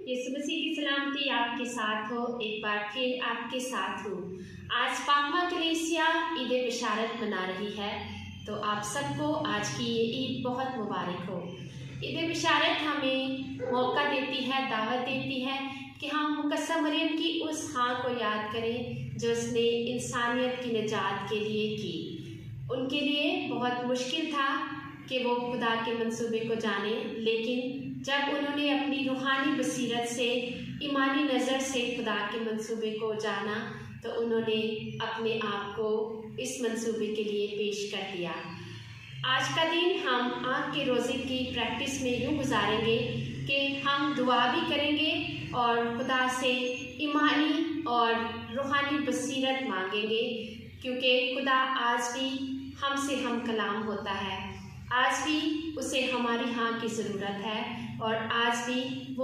यीशु मसीह की सलामती आपके साथ हो। एक बार फिर आपके साथ हूँ। आज पाकमा कलीसिया ईद बिशारत मना रही है, तो आप सबको आज की ये ईद बहुत मुबारक हो। ईद बिशारत हमें मौका देती है, दावत देती है कि हम मुकद्दस मरियम की उस हाँ को याद करें जो उसने इंसानियत की निजात के लिए की। उनके लिए बहुत मुश्किल था कि वो खुदा के मंसूबे को जाने, लेकिन जब उन्होंने अपनी रूहानी बसीरत से, ईमानी नज़र से खुदा के मंसूबे को जाना, तो उन्होंने अपने आप को इस मंसूबे के लिए पेश कर दिया। आज का दिन हम आँख के रोज़े की प्रैक्टिस में यूँ गुजारेंगे कि हम दुआ भी करेंगे और खुदा से ईमानी और रूहानी बसीरत मांगेंगे, क्योंकि खुदा आज भी हमसे हम कलाम होता है। आज भी उसे हमारी हाँ की ज़रूरत है और आज भी वो